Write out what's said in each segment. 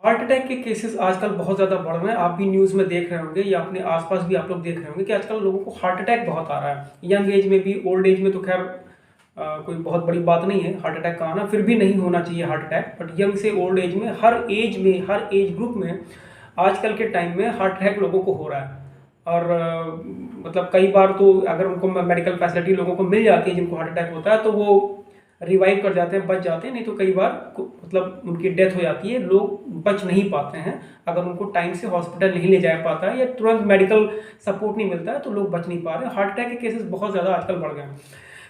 Heart attack के cases आजकल बहुत ज़्यादा बढ़ रहे हैं। आप भी न्यूज़ में देख रहे होंगे या अपने आसपास भी आप लोग देख रहे होंगे कि आजकल लोगों को हार्ट अटैक बहुत आ रहा है। यंग एज में भी, ओल्ड एज में तो खैर कोई बहुत बड़ी बात नहीं है हार्ट अटैक का आना, फिर भी नहीं होना चाहिए हार्ट अटैक। बट यंग से ओल्ड एज में, हर एज में, हर एज ग्रुप में आजकल के टाइम में हार्ट अटैक लोगों को हो रहा है। और मतलब कई बार तो अगर उनको मेडिकल फैसिलिटी लोगों को मिल जाती है जिनको हार्ट अटैक होता है तो वो रिवाइव कर जाते हैं, बच जाते हैं। नहीं तो कई बार मतलब उनकी डेथ हो जाती है, लोग बच नहीं पाते हैं। अगर उनको टाइम से हॉस्पिटल नहीं ले जा पाता है या तुरंत मेडिकल सपोर्ट नहीं मिलता है तो लोग बच नहीं पा रहे हैं। हार्ट अटैक के केसेस बहुत ज़्यादा आजकल बढ़ गए हैं।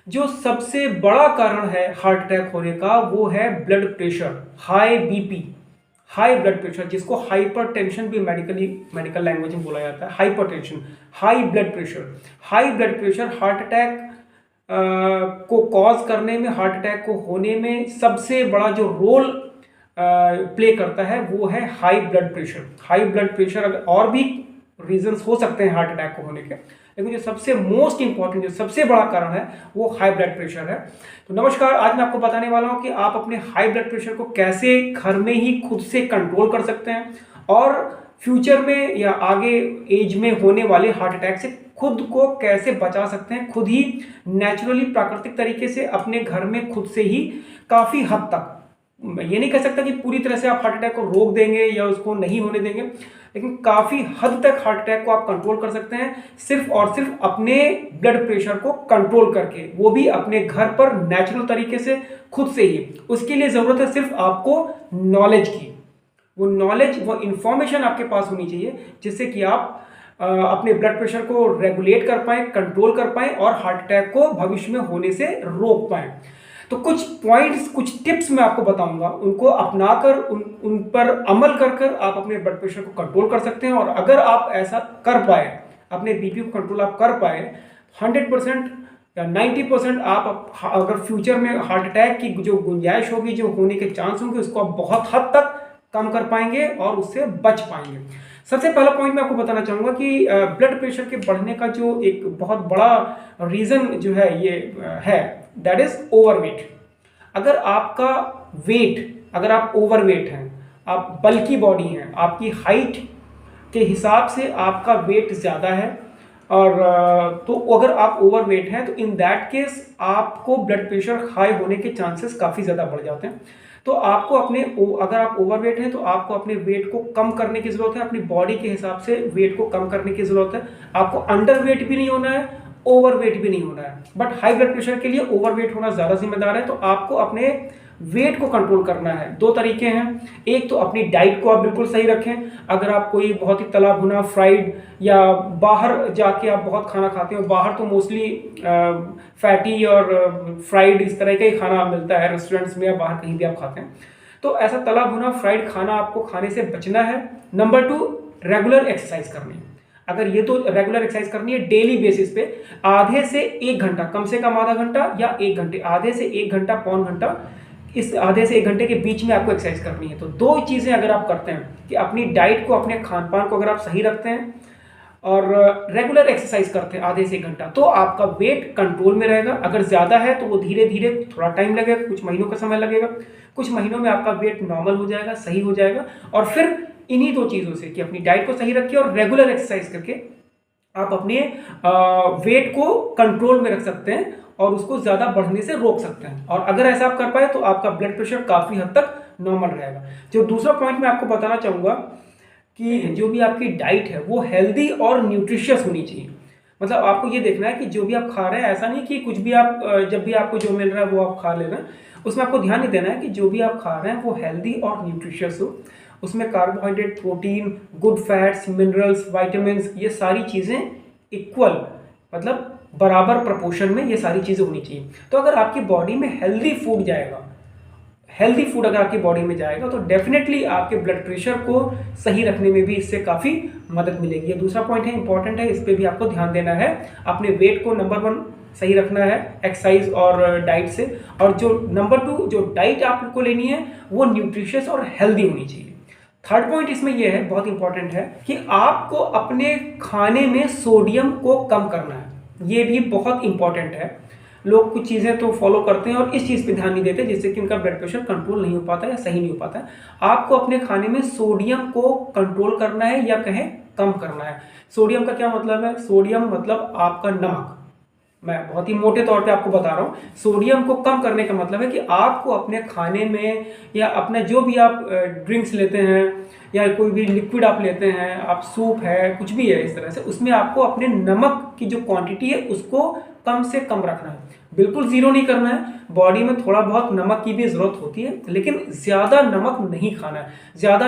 जो सबसे बड़ा कारण है हार्ट अटैक होने का वो है blood pressure, high BP, high blood pressure, जिसको हाइपरटेंशन भी मेडिकल लैंग्वेज में बोला जाता है। Hypertension, high blood pressure. High blood pressure heart attack को कॉज करने में, हार्ट अटैक को होने में सबसे बड़ा जो रोल प्ले करता है वो है high blood pressure. High blood pressure, अगर और भी रीजंस हो सकते हैं हार्ट अटैक को होने के, लेकिन जो सबसे मोस्ट इंपॉर्टेंट, जो सबसे बड़ा कारण है वो हाई ब्लड प्रेशर है। तो नमस्कार, आज मैं आपको बताने वाला हूं कि आप अपने हाई ब्लड प्रेशर को कैसे घर में ही खुद से कंट्रोल कर सकते हैं और फ्यूचर में या आगे एज में होने वाले हार्ट अटैक से खुद को कैसे बचा सकते हैं। खुद ही नेचुरली, प्राकृतिक तरीके से अपने घर में खुद से ही काफ़ी हद तक, ये नहीं कह सकता कि पूरी तरह से आप हार्ट अटैक को रोक देंगे या उसको नहीं होने देंगे, लेकिन काफ़ी हद तक हार्ट अटैक को आप कंट्रोल कर सकते हैं सिर्फ और सिर्फ अपने ब्लड प्रेशर को कंट्रोल करके, वो भी अपने घर पर नेचुरल तरीके से खुद से ही। उसके लिए ज़रूरत है सिर्फ आपको नॉलेज की। वो नॉलेज, वो इंफॉर्मेशन आपके पास होनी चाहिए जिससे कि आप अपने ब्लड प्रेशर को रेगुलेट कर पाएँ, कंट्रोल कर पाएँ और हार्ट अटैक को भविष्य में होने से रोक पाएँ। तो कुछ पॉइंट्स, कुछ टिप्स मैं आपको बताऊंगा, उनको अपनाकर उन पर अमल कर आप अपने ब्लड प्रेशर को कंट्रोल कर सकते हैं। और अगर आप ऐसा कर पाए, अपने बीपी को कंट्रोल आप कर पाए 100% या 90%, आप अगर फ्यूचर में हार्ट अटैक की जो गुंजाइश होगी, जो होने के चांस होंगे, उसको आप बहुत हद तक कम कर पाएंगे और उससे बच पाएंगे। सबसे पहला पॉइंट मैं आपको बताना चाहूँगा कि ब्लड प्रेशर के बढ़ने का जो एक बहुत बड़ा रीज़न जो है ये है, दैट इज़ ओवरवेट। अगर आपका वेट, अगर आप ओवरवेट हैं, आप बल्की बॉडी हैं, आपकी हाइट के हिसाब से आपका वेट ज़्यादा है और तो अगर आप ओवरवेट हैं तो इन दैट केस आपको ब्लड प्रेशर हाई होने के चांसेस काफ़ी ज़्यादा बढ़ जाते हैं। तो आपको अपने, अगर आप ओवरवेट हैं तो आपको अपने वेट को कम करने की ज़रूरत है, अपनी बॉडी के हिसाब से वेट को कम करने की ज़रूरत है। आपको अंडर वेट भी नहीं होना है, ओवरवेट भी नहीं होना है। बट हाई ब्लड प्रेशर के लिए ओवरवेट होना ज़्यादा जिम्मेदार है। तो आपको अपने वेट को कंट्रोल करना है। दो तरीके हैं, एक तो अपनी डाइट को आप बिल्कुल सही रखें। अगर आप कोई बहुत ही तला भुना, फ्राइड या बाहर जाके आप बहुत खाना खाते हो, बाहर तो मोस्टली फैटी और फ्राइड इस तरह का ही खाना मिलता है रेस्टोरेंट्स में या बाहर कहीं भी आप खाते हैं, तो ऐसा तला भुना फ्राइड खाना आपको खाने से बचना है। नंबर 2, रेगुलर एक्सरसाइज करनी है। अगर ये तो रेगुलर एक्सरसाइज करनी है डेली बेसिस पे, आधे से 1 घंटा, कम से कम आधा घंटा या 1 घंटे, आधे से 1 घंटा, पौन घंटा, इस आधे से 1 घंटे के बीच में आपको एक्सरसाइज करनी है। तो दो चीज़ें अगर आप करते हैं कि अपनी डाइट को, अपने खान पान को अगर आप सही रखते हैं और रेगुलर एक्सरसाइज करते हैं आधे से 1 घंटा, तो आपका वेट कंट्रोल में रहेगा। अगर ज़्यादा है तो वो धीरे धीरे, थोड़ा टाइम लगेगा, कुछ महीनों का समय लगेगा, कुछ महीनों में आपका वेट नॉर्मल हो जाएगा, सही हो जाएगा। और फिर इन्हीं दो चीज़ों से कि अपनी डाइट को सही रखिए और रेगुलर एक्सरसाइज करके आप अपने वेट को कंट्रोल में रख सकते हैं और उसको ज़्यादा बढ़ने से रोक सकते हैं। और अगर ऐसा आप कर पाए तो आपका ब्लड प्रेशर काफ़ी हद तक नॉर्मल रहेगा। जो दूसरा पॉइंट मैं आपको बताना चाहूँगा कि जो भी आपकी डाइट है वो हेल्दी और न्यूट्रिशियस होनी चाहिए। मतलब आपको ये देखना है कि जो भी आप खा रहे हैं, ऐसा नहीं कि कुछ भी आप जब भी आपको जो मिल रहा है वो आप खा ले रहे हैं। उसमें आपको ध्यान नहीं देना है कि जो भी आप खा रहे हैं वो हेल्दी और न्यूट्रिशियस हो। उसमें carbohydrate, protein, good fats, minerals, vitamin, ये सारी चीज़ें इक्वल, मतलब बराबर प्रपोर्शन में ये सारी चीज़ें होनी चाहिए। तो अगर आपकी बॉडी में हेल्दी फूड जाएगा, हेल्दी फूड अगर आपकी बॉडी में जाएगा तो डेफिनेटली आपके ब्लड प्रेशर को सही रखने में भी इससे काफ़ी मदद मिलेगी। ये दूसरा पॉइंट है, इंपॉर्टेंट है, इस पर भी आपको ध्यान देना है। अपने वेट को नंबर 1 सही रखना है एक्सरसाइज और डाइट से। और जो नंबर 2 जो डाइट आपको लेनी है वो न्यूट्रिशियस और हेल्दी होनी चाहिए। थर्ड पॉइंट इसमें यह है, बहुत इंपॉर्टेंट है, कि आपको अपने खाने में सोडियम को कम करना है। ये भी बहुत इंपॉर्टेंट है। लोग कुछ चीज़ें तो फॉलो करते हैं और इस चीज़ पे ध्यान नहीं देते, जिससे कि उनका ब्लड प्रेशर कंट्रोल नहीं हो पाता या सही नहीं हो पाता है। आपको अपने खाने में सोडियम को कंट्रोल करना है या कहें कम करना है। सोडियम का क्या मतलब है? सोडियम मतलब आपका नमक। मैं बहुत ही मोटे तौर पे आपको बता रहा हूँ। सोडियम को कम करने का मतलब है कि आपको अपने खाने में या अपने जो भी आप ड्रिंक्स लेते हैं या कोई भी लिक्विड आप लेते हैं, आप सूप है, कुछ भी है इस तरह से, उसमें आपको अपने नमक की जो क्वांटिटी है उसको कम से कम रखना है। बिल्कुल ज़ीरो नहीं करना है। बॉडी में थोड़ा बहुत नमक की भी ज़रूरत होती है, लेकिन ज़्यादा नमक नहीं खाना है। ज़्यादा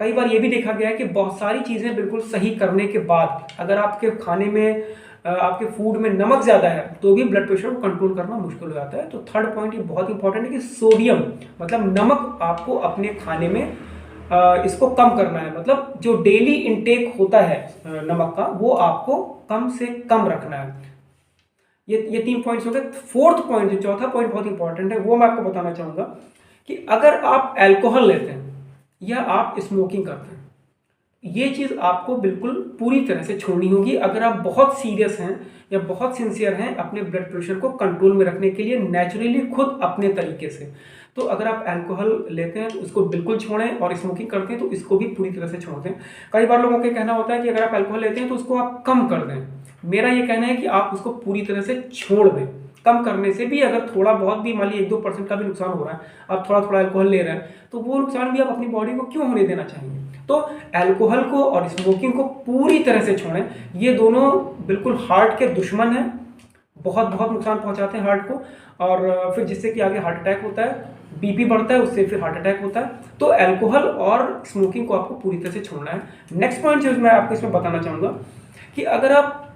कई बार ये भी देखा गया है कि बहुत सारी चीज़ें बिल्कुल सही करने के बाद अगर आपके खाने में आपके फूड में नमक ज़्यादा है तो भी ब्लड प्रेशर को कंट्रोल करना मुश्किल हो जाता है। तो थर्ड पॉइंट ये बहुत इंपॉर्टेंट है कि सोडियम मतलब नमक आपको अपने खाने में इसको कम करना है। मतलब जो डेली इनटेक होता है नमक का, वो आपको कम से कम रखना है। ये 3 पॉइंट्स हो गए। फोर्थ पॉइंट, जो चौथा पॉइंट बहुत इंपॉर्टेंट है, वो मैं आपको बताना चाहूँगा कि अगर आप अल्कोहल लेते हैं या आप स्मोकिंग करते हैं, ये चीज़ आपको बिल्कुल पूरी तरह से छोड़नी होगी अगर आप बहुत सीरियस हैं या बहुत सिंसियर हैं अपने ब्लड प्रेशर को कंट्रोल में रखने के लिए नेचुरली खुद अपने तरीके से। तो अगर आप अल्कोहल लेते हैं तो उसको बिल्कुल छोड़ें, और स्मोकिंग करते हैं तो इसको भी पूरी तरह से छोड़ दें। कई बार लोगों का कहना होता है कि अगर आप अल्कोहल लेते हैं तो उसको आप कम कर दें। मेरा ये कहना है कि आप उसको पूरी तरह से छोड़ दें। कम करने से भी अगर थोड़ा बहुत भी मान लीजिए 1-2% का भी नुकसान हो रहा है, आप थोड़ा थोड़ा अल्कोहल ले रहे हैं, तो वो नुकसान भी आप अपनी बॉडी को क्यों होने देना चाहेंगे। तो अल्कोहल को और स्मोकिंग को पूरी तरह से छोड़ें। ये दोनों बिल्कुल हार्ट के दुश्मन हैं, बहुत बहुत नुकसान पहुंचाते हैं हार्ट को, और फिर जिससे कि आगे हार्ट अटैक होता है, बीपी बढ़ता है, उससे फिर हार्ट अटैक होता है। तो अल्कोहल और स्मोकिंग को आपको पूरी तरह से छोड़ना है। नेक्स्ट पॉइंट जो मैं आपको इसमें बताना चाहूँगा कि अगर आप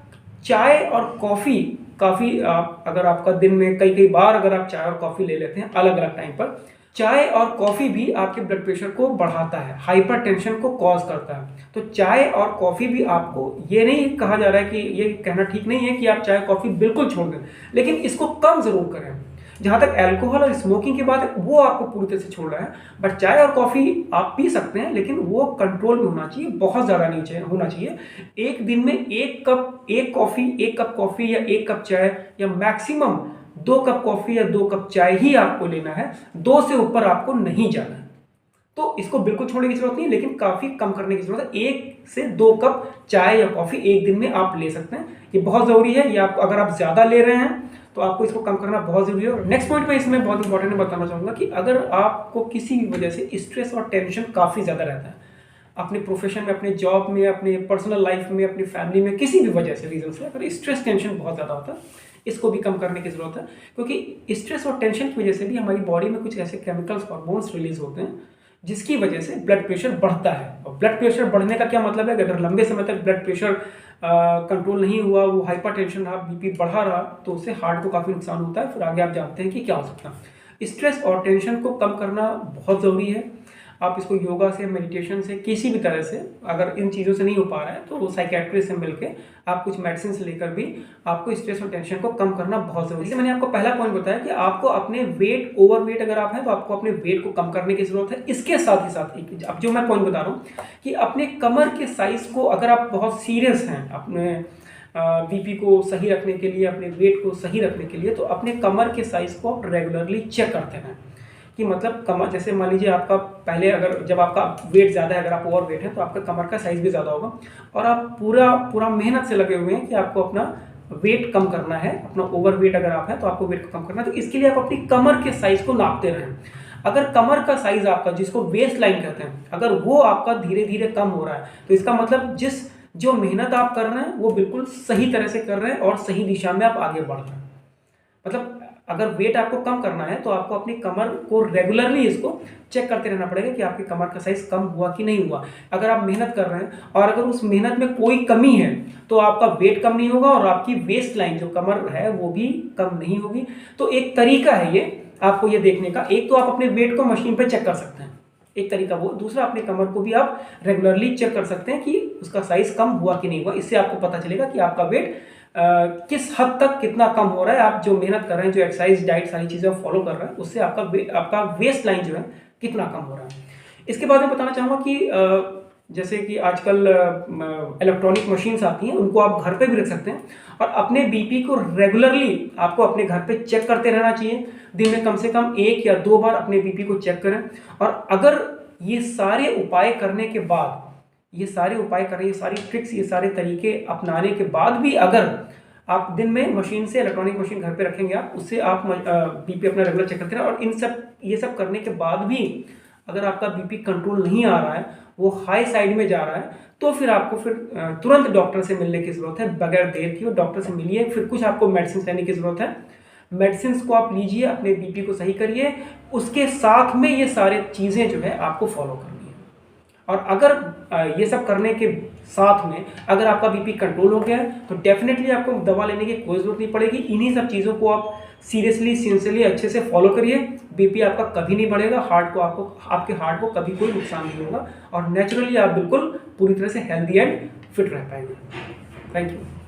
चाय और कॉफ़ी काफ़ी अगर आपका दिन में कई बार अगर आप चाय और कॉफ़ी ले लेते हैं अलग अलग टाइम पर, चाय और कॉफ़ी भी आपके ब्लड प्रेशर को बढ़ाता है, हाइपरटेंशन को कॉज करता है। तो चाय और कॉफ़ी भी आपको, ये नहीं कहा जा रहा है कि, ये कहना ठीक नहीं है कि आप चाय कॉफ़ी बिल्कुल छोड़ दें, लेकिन इसको कम ज़रूर करें। जहाँ तक अल्कोहल और स्मोकिंग की बात है, वो आपको पूरी तरह से छोड़ना है। बट चाय और कॉफ़ी आप पी सकते हैं, लेकिन वो कंट्रोल में होना चाहिए, बहुत ज़्यादा नहीं होना चाहिए। एक दिन में एक कप कॉफ़ी या 1 कप चाय या मैक्सिमम 2 कप कॉफ़ी या 2 कप चाय ही आपको लेना है। 2 से ऊपर आपको नहीं जाना है। तो इसको बिल्कुल छोड़ने की जरूरत नहीं है, लेकिन काफ़ी कम करने की जरूरत है। 1 से 2 कप चाय या कॉफ़ी एक दिन में आप ले सकते हैं, ये बहुत ज़रूरी है। ये आप अगर आप ज़्यादा ले रहे हैं तो आपको इसको कम करना बहुत ज़रूरी है। और नेक्स्ट पॉइंट मैं इसमें बहुत इंपॉर्टेंट बताना चाहूँगा कि अगर आपको किसी भी वजह से स्ट्रेस और टेंशन काफ़ी ज़्यादा रहता है अपने प्रोफेशन में, अपने जॉब में, अपने पर्सनल लाइफ में, अपनी फैमिली में, किसी भी वजह से, रीज़न से अगर स्ट्रेस टेंशन बहुत ज़्यादा होता है, इसको भी कम करने की ज़रूरत है। क्योंकि स्ट्रेस और टेंशन की वजह से भी हमारी बॉडी में कुछ ऐसे केमिकल्स, हार्मोन्स रिलीज होते हैं जिसकी वजह से ब्लड प्रेशर बढ़ता है। और ब्लड प्रेशर बढ़ने का क्या मतलब है कि अगर लंबे समय तक ब्लड प्रेशर कंट्रोल नहीं हुआ, वो हाइपरटेंशन रहा, बीपी बढ़ा रहा, तो उससे हार्ट को काफ़ी नुकसान होता है। फिर आगे आप जानते हैं कि क्या हो सकता है। स्ट्रेस और टेंशन को कम करना बहुत ज़रूरी है। आप इसको योगा से, मेडिटेशन से, किसी भी तरह से, अगर इन चीज़ों से नहीं हो पा रहा है तो साइकेट्रिस्ट से मिलके आप कुछ मेडिसिन लेकर भी आपको स्ट्रेस और टेंशन को कम करना बहुत ज़रूरी है। मैंने आपको पहला पॉइंट बताया कि आपको अपने वेट, ओवर वेट अगर आप हैं तो आपको अपने वेट को कम करने की ज़रूरत है। इसके साथ ही साथ अब जो मैं पॉइंट बता रहा हूँ कि अपने कमर के साइज़ को, अगर आप बहुत सीरियस हैं अपने बीपी को सही रखने के लिए, अपने वेट को सही रखने के लिए, तो अपने कमर के साइज़ को आप रेगुलरली चेक करते हैं। कि मतलब कमर, जैसे मान लीजिए आपका पहले, अगर जब आपका वेट ज़्यादा है, अगर आप ओवर वेट है तो आपका कमर का साइज़ भी ज़्यादा होगा, और आप पूरा मेहनत से लगे हुए हैं कि आपको अपना वेट कम करना है, अपना ओवर वेट अगर आप है तो आपको वेट को कम करना है, तो इसके लिए आप अपनी कमर के साइज़ को नापते रहें। अगर कमर का साइज़ आपका, जिसको वेस्ट लाइन कहते हैं, अगर वो आपका धीरे धीरे कम हो रहा है तो इसका मतलब जो मेहनत आप कर रहे हैं वो बिल्कुल सही तरह से कर रहे हैं और सही दिशा में आप आगे बढ़ रहे हैं। मतलब अगर वेट आपको कम करना है तो आपको अपनी कमर को रेगुलरली इसको चेक करते रहना पड़ेगा कि आपकी कमर का साइज़ कम हुआ कि नहीं हुआ। अगर आप मेहनत कर रहे हैं और अगर उस मेहनत में कोई कमी है तो आपका वेट कम नहीं होगा और आपकी वेस्ट लाइन, जो कमर है, वो भी कम नहीं होगी। तो एक तरीका है ये आपको ये देखने का। एक तो आप अपने वेट को मशीन पर चेक कर सकते हैं, एक तरीका वो। दूसरा, अपनी कमर को भी आप रेगुलरली चेक कर सकते हैं कि उसका साइज़ कम हुआ कि नहीं हुआ। इससे आपको पता चलेगा कि आपका वेट किस हद तक कितना कम हो रहा है। आप जो मेहनत कर रहे हैं, जो एक्सरसाइज, डाइट, सारी चीज़ें फॉलो कर रहे हैं, उससे आपका वेस्ट लाइन जो है कितना कम हो रहा है। इसके बाद मैं बताना चाहूँगा कि जैसे कि आजकल इलेक्ट्रॉनिक मशीन्स आती हैं, उनको आप घर पे भी रख सकते हैं और अपने बीपी को रेगुलरली आपको अपने घर पे चेक करते रहना चाहिए। दिन में कम से कम 1 या 2 बार अपने बीपी को चेक करें। और अगर ये सारे उपाय करने के बाद, ये सारी ट्रिक्स, ये सारे तरीके अपनाने के बाद भी अगर आप दिन में मशीन से, इलेक्ट्रॉनिक मशीन घर पे रखेंगे, आप उससे आप बीपी अपना रेगुलर चेक करते रहें और ये सब करने के बाद भी अगर आपका बीपी कंट्रोल नहीं आ रहा है, वो हाई साइड में जा रहा है, तो फिर आपको तुरंत डॉक्टर से मिलने की ज़रूरत है। बगैर देर किए डॉक्टर से मिलिए। फिर कुछ आपको मेडिसिन लेने की ज़रूरत है। मेडिसिन को आप लीजिए, अपने बीपी को सही करिए, उसके साथ में ये सारी चीज़ें जो है आपको फॉलो करनी है। और अगर ये सब करने के साथ में अगर आपका बीपी कंट्रोल हो गया है, तो डेफिनेटली आपको दवा लेने की कोई ज़रूरत नहीं पड़ेगी। इन्हीं सब चीज़ों को आप सीरियसली, सिंसियरली, अच्छे से फॉलो करिए। बीपी आपका कभी नहीं बढ़ेगा, आपके हार्ट को कभी कोई नुकसान नहीं होगा और नेचुरली आप बिल्कुल पूरी तरह से हेल्दी एंड फिट रह पाएंगे। Thank you.